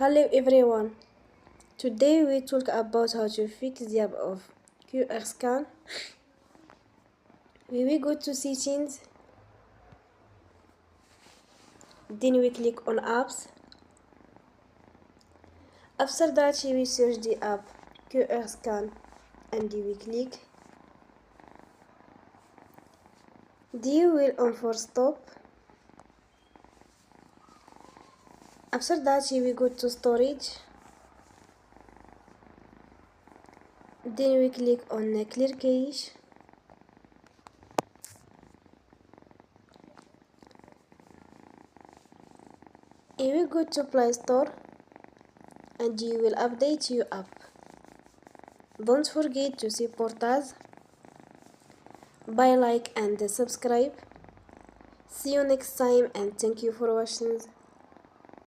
Hello everyone. Today we talk about how to fix the app of QR scan. We will go to settings, then we click on apps. After that we search the app QR scan and we click. Then we will on for stop. After that we go to storage. Then we click on clear cache. You will go to Play Store and you will update your app. Don't forget to support us by like and subscribe. See you next time and thank you for watching.